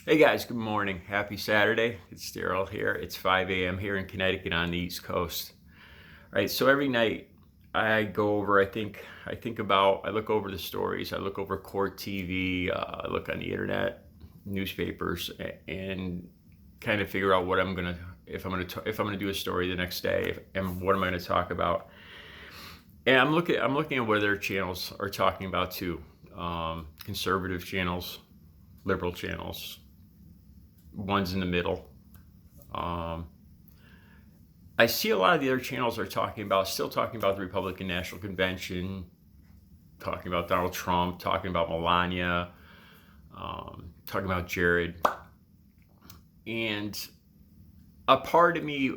Hey guys, good morning. Happy Saturday. It's Daryl here. It's 5 a.m. here in Connecticut on the East Coast. All right, so every night I go over, I look over the stories, I look over court TV, I look on the internet, newspapers, and kind of figure out what I'm gonna, if I'm gonna do a story the next day, and what am I gonna talk about. And I'm looking at what other channels are talking about too. Conservative channels, liberal channels, ones in the middle. Um, I see a lot of the other channels are still talking about the Republican National Convention, talking about Donald Trump, talking about Melania, talking about Jared. And a part of me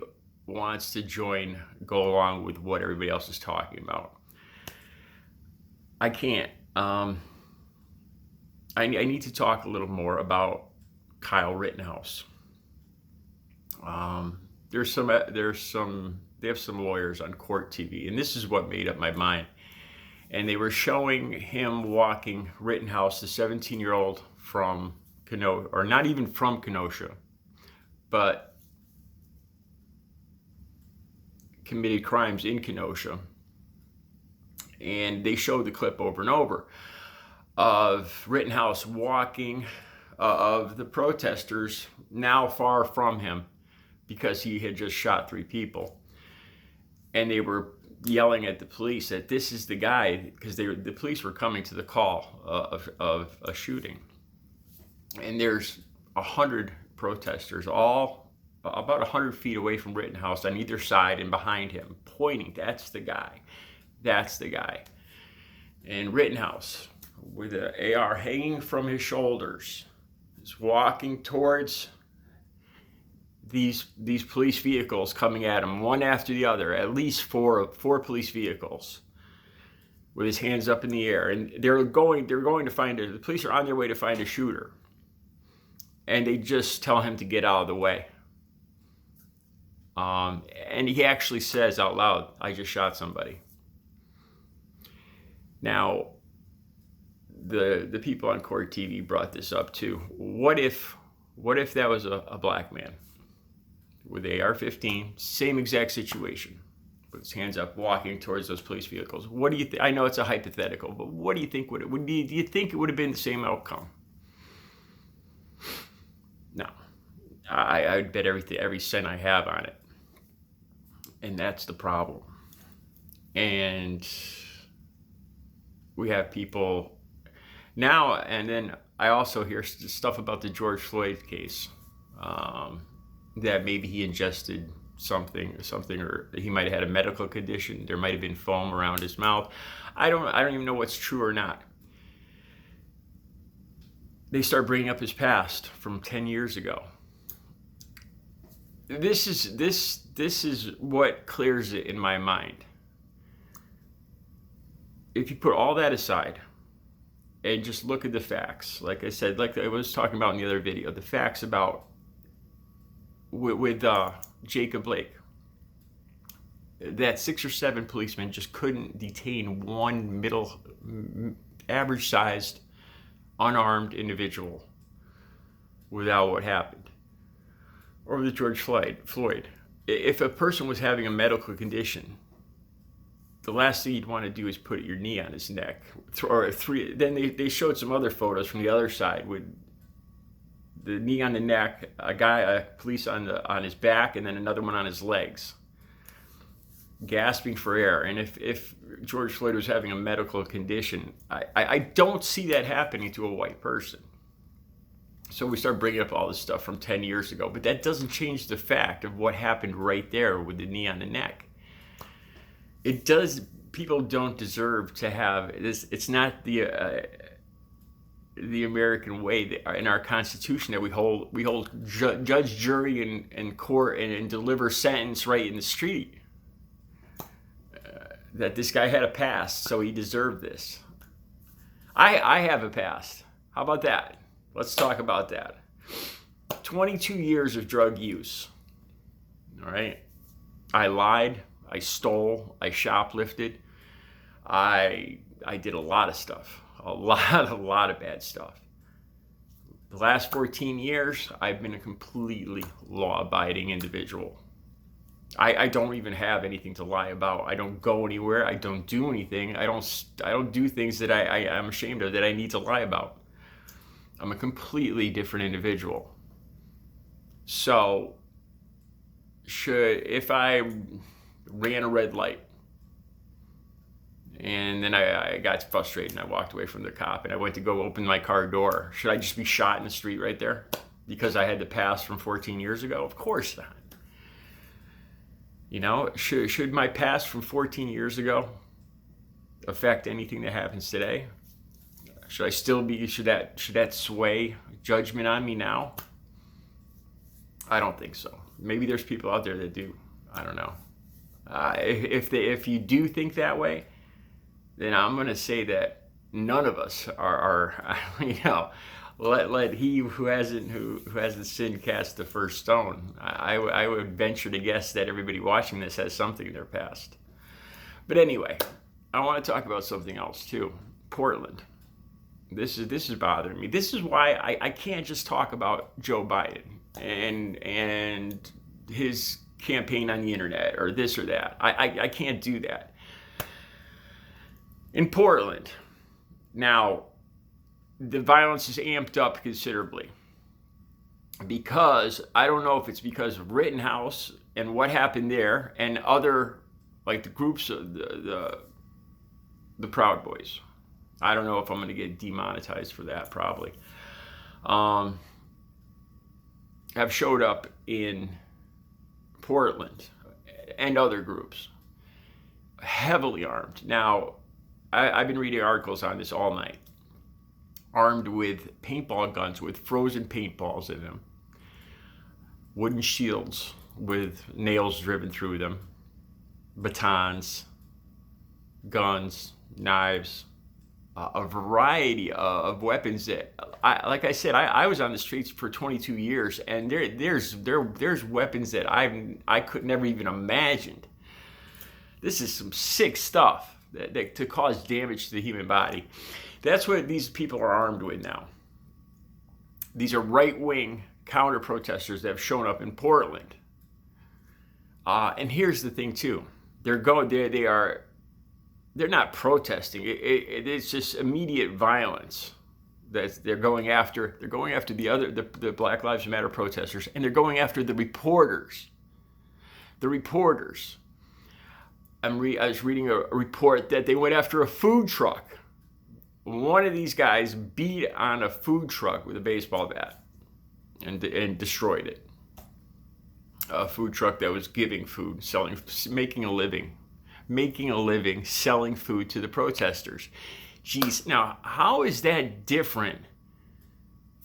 wants to go along with what everybody else is talking about. I can't. I need to talk a little more about Kyle Rittenhouse. They have some lawyers on court TV, and this is what made up my mind. And they were showing him walking Rittenhouse, the 17-year-old from Kenosha, or not even from Kenosha, but committed crimes in Kenosha. And they showed the clip over and over of Rittenhouse walking, of the protesters now far from him because he had just shot 3 people. And they were yelling at the police that this is the guy, because the police were coming to the call of a shooting. And there's 100 protesters, all about 100 feet away from Rittenhouse on either side and behind him, pointing, that's the guy, that's the guy. And Rittenhouse, with an AR hanging from his shoulders, is walking towards these police vehicles coming at him, one after the other, at least four police vehicles, with his hands up in the air. And they're going to find the police are on their way to find a shooter. And they just tell him to get out of the way. And he actually says out loud, I just shot somebody. Now, the people on court TV brought this up too. What if that was a black man with AR-15, same exact situation, with his hands up, walking towards those police vehicles? What do you think? I know it's a hypothetical, but what do you think do you think it would have been the same outcome? No, I would bet every cent I have on it, and that's the problem. And we have people now, and then I also hear stuff about the George Floyd case, that maybe he ingested something, or he might have had a medical condition. There might have been foam around his mouth. I don't even know what's true or not. They start bringing up his past from 10 years ago. This is what clears it in my mind. If you put all that aside and just look at the facts, like I said, like I was talking about in the other video, the facts about with Jacob Blake, that 6 or 7 policemen just couldn't detain one average-sized, unarmed individual without what happened. Or with George Floyd. If a person was having a medical condition, the last thing you'd want to do is put your knee on his neck. Then they showed some other photos from the other side with the knee on the neck, a police on his back, and then another one on his legs, gasping for air. And if George Floyd was having a medical condition, I don't see that happening to a white person. So we start bringing up all this stuff from 10 years ago, but that doesn't change the fact of what happened right there with the knee on the neck. It does. People don't deserve to have this. It's not the American way in our Constitution that we hold judge, jury, and court and deliver sentence right in the street. That this guy had a past, so he deserved this. I have a past. How about that? Let's talk about that. 22 years of drug use. All right. I lied. I stole. I shoplifted. I did a lot of stuff. A lot of bad stuff. The last 14 years, I've been a completely law-abiding individual. I don't even have anything to lie about. I don't go anywhere. I don't do anything. I don't do things that I'm ashamed of, that I need to lie about. I'm a completely different individual. So, if I ran a red light and then I got frustrated and I walked away from the cop and I went to go open my car door, should I just be shot in the street right there because I had the past from 14 years ago? Of course not. You know, should my past from 14 years ago affect anything that happens today? Should that sway judgment on me now? I don't think so. Maybe there's people out there that do. I don't know. If you do think that way, then I'm going to say that none of us are you know, let he who hasn't sinned cast the first stone. I would venture to guess that everybody watching this has something in their past. But anyway, I want to talk about something else too. Portland. This is bothering me. This is why I can't just talk about Joe Biden and his campaign on the internet or this or that. I can't do that. In Portland, now, the violence is amped up considerably because I don't know if it's because of Rittenhouse and what happened there and other, like the groups of the Proud Boys. I don't know if I'm going to get demonetized for that, probably. Have showed up in Portland and other groups, heavily armed. Now, I've been reading articles on this all night. Armed with paintball guns with frozen paintballs in them, wooden shields with nails driven through them, batons, guns, knives, a variety of weapons that, like I said, I was on the streets for 22 years, and there's weapons that I could never even imagined. This is some sick stuff that to cause damage to the human body. That's what these people are armed with now. These are right-wing counter-protesters that have shown up in Portland. And here's the thing too: they're not protesting. It's just immediate violence that they're going after. They're going after the Black Lives Matter protesters, and they're going after the reporters. The reporters. I was reading a report that they went after a food truck. One of these guys beat on a food truck with a baseball bat and destroyed it. A food truck that was giving food, making a living selling food to the protesters. Geez, now how is that different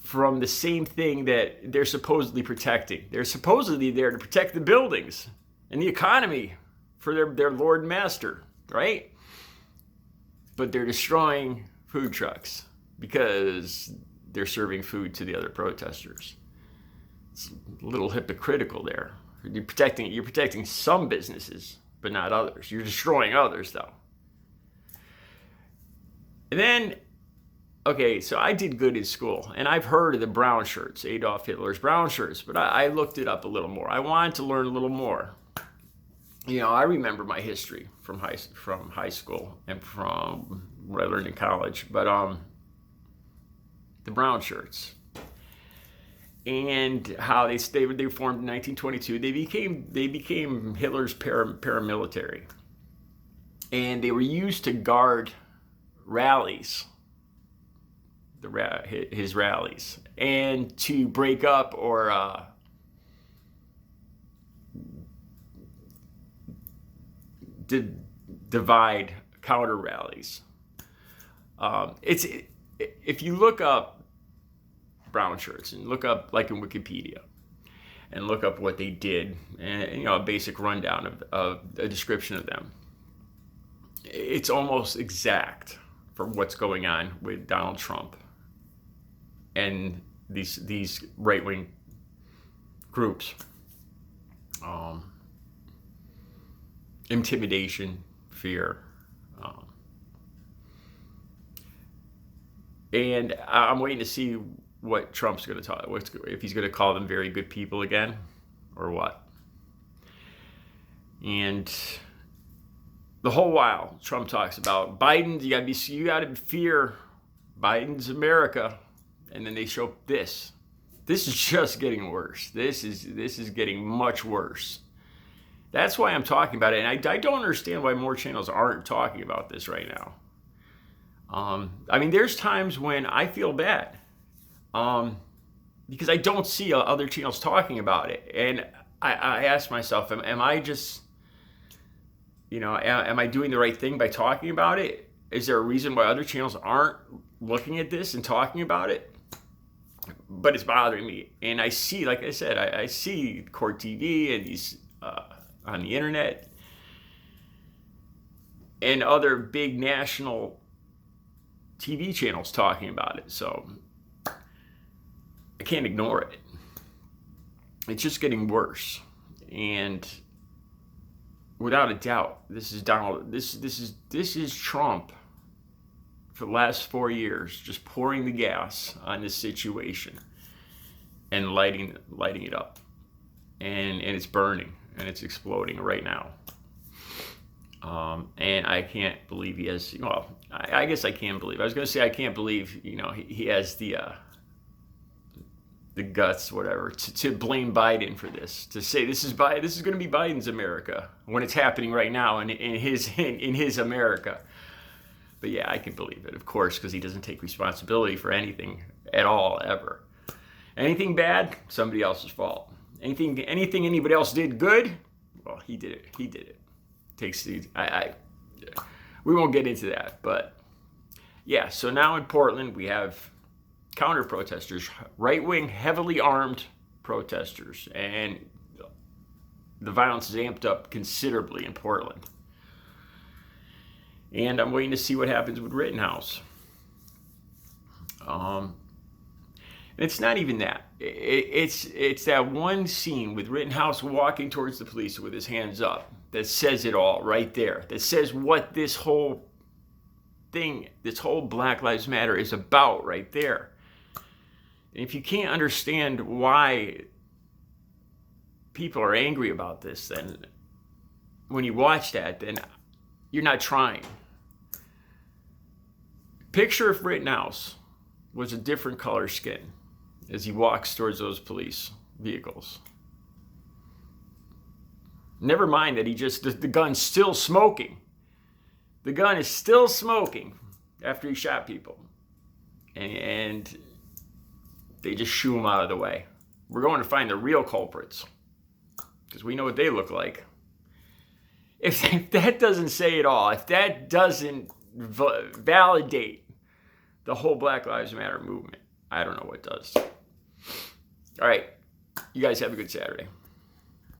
from the same thing that they're supposedly protecting? They're supposedly there to protect the buildings and the economy for their Lord and Master, right? But they're destroying food trucks because they're serving food to the other protesters. It's a little hypocritical there. You're protecting some businesses, but not others. You're destroying others, though. And then, okay, so I did good in school, and I've heard of the brown shirts, Adolf Hitler's brown shirts, but I looked it up a little more. I wanted to learn a little more. You know, I remember my history from high school and from what I learned in college, but the brown shirts and how they formed in 1922. They became Hitler's paramilitary, and they were used to guard rallies, his rallies, and to break up or divide counter rallies. If you look up brown shirts and look up, like in Wikipedia, and look up what they did, and a basic rundown of a description of them, it's almost exact for what's going on with Donald Trump and these right-wing groups. Intimidation, fear. And I'm waiting to see what Trump's going to talk, if he's going to call them very good people again, or what. And the whole while, Trump talks about Biden. You got to fear Biden's America, and then they show this. This is just getting worse. This is getting much worse. That's why I'm talking about it, and I don't understand why more channels aren't talking about this right now. I mean, there's times when I feel bad because I don't see other channels talking about it, and I ask myself, am I just, am I doing the right thing by talking about it? Is there a reason why other channels aren't looking at this and talking about it? But it's bothering me, and I see, like I said, I see Court TV and these on the internet and other big national TV channels talking about it, so I can't ignore it. It's just getting worse, and without a doubt, this is Donald. This is Trump for the last 4 years, just pouring the gas on this situation and lighting it up, and it's burning and it's exploding right now. And I can't believe he has. Well, I guess I can believe. I was going to say I can't believe he has the guts, whatever, to blame Biden for this, to say this is going to be Biden's America when it's happening right now in his America. But yeah, I can believe it, of course, because he doesn't take responsibility for anything at all, ever. Anything bad, somebody else's fault. Anything anybody else did good, well, he did it. He did it. We won't get into that, but yeah. So now in Portland, we have counter protesters, right-wing, heavily armed protesters, and the violence is amped up considerably in Portland. And I'm waiting to see what happens with Rittenhouse. And it's not even that. It's that one scene with Rittenhouse walking towards the police with his hands up that says it all right there. That says what this whole thing, this whole Black Lives Matter is about right there. And if you can't understand why people are angry about this, then when you watch that, then you're not trying. Picture if Rittenhouse was a different color skin as he walks towards those police vehicles. Never mind that the gun's still smoking. The gun is still smoking after he shot people. And they just shoo him out of the way. We're going to find the real culprits because we know what they look like. If that doesn't say it all, if that doesn't validate the whole Black Lives Matter movement, I don't know what does. All right. You guys have a good Saturday.